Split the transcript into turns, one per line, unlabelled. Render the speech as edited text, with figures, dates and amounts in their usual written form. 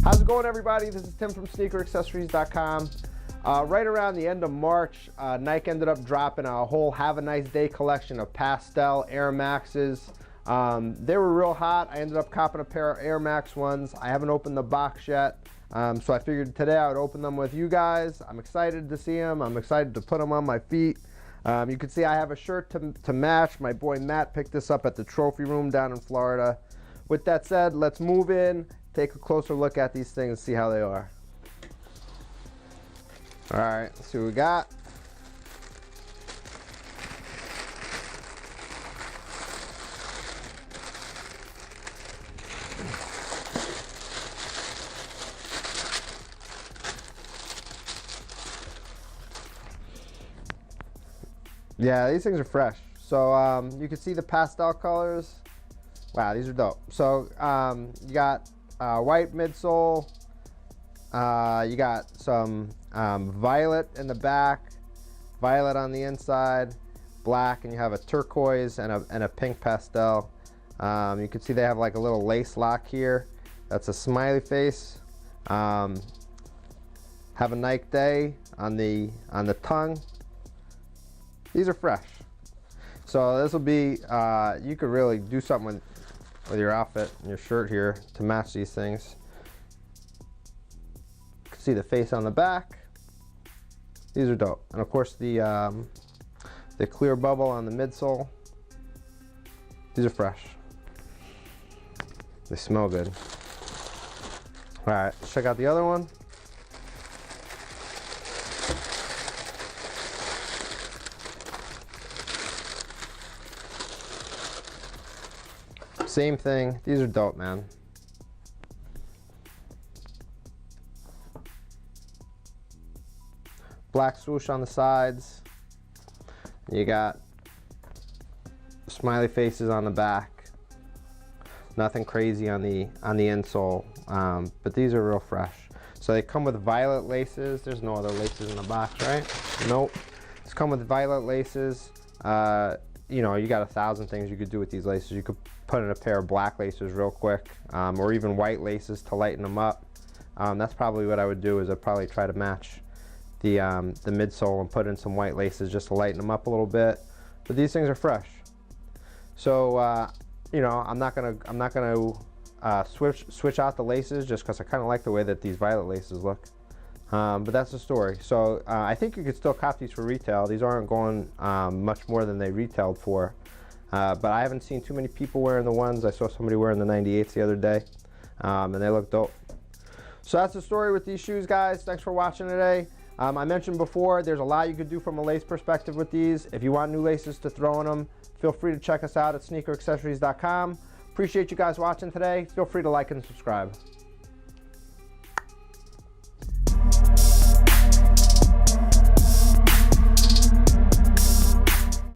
How's it going, everybody? This is Tim from sneakeraccessories.com. Right around the end of March, Nike ended up dropping a whole Have a Nice Day collection of pastel Air Maxes. They were real hot. I ended up copping a pair of Air Max ones. I haven't opened the box yet, so I figured today I would open them with you guys. I'm excited to see them. I'm excited to put them on my feet. You can see I have a shirt to match. My boy Matt picked this up at the Trophy Room down in Florida. With that said, let's move in, take a closer look at these things and see how they are. All right, let's see what we got. Yeah, these things are fresh. So you can see the pastel colors. Wow, these are dope. So you got white midsole. You got some violet in the back, violet on the inside, black, and you have a turquoise and a pink pastel. You can see they have like a little lace lock here. That's a smiley face. Have a Nike Day on the tongue. These are fresh. So this will be, you could really do something with your outfit and your shirt here to match these things. You can see the face on the back. These are dope. And of course the clear bubble on the midsole. These are fresh. They smell good. All right, let's check out the other one. Same thing. These are dope, man. Black swoosh on the sides. You got smiley faces on the back. Nothing crazy on the insole, but these are real fresh. So they come with violet laces. There's no other laces in the box, right? Nope. It's come with violet laces. You know, you got 1,000 things you could do with these laces. You could put in a pair of black laces real quick, or even white laces to lighten them up. That's probably what I would do, is I'd probably try to match the midsole and put in some white laces just to lighten them up a little bit. But these things are fresh. So you know, I'm not gonna switch out the laces just because I kind of like the way that these violet laces look. But that's the story. So I think you could still cop these for retail. These aren't going much more than they retailed for. But I haven't seen too many people wearing the ones. I saw somebody wearing the 98s the other day, and they look dope. So that's the story with these shoes, guys. Thanks for watching today. I mentioned before, there's a lot you could do from a lace perspective with these. If you want new laces to throw in them, feel free to check us out at sneakeraccessories.com. Appreciate you guys watching today. Feel free to like and subscribe.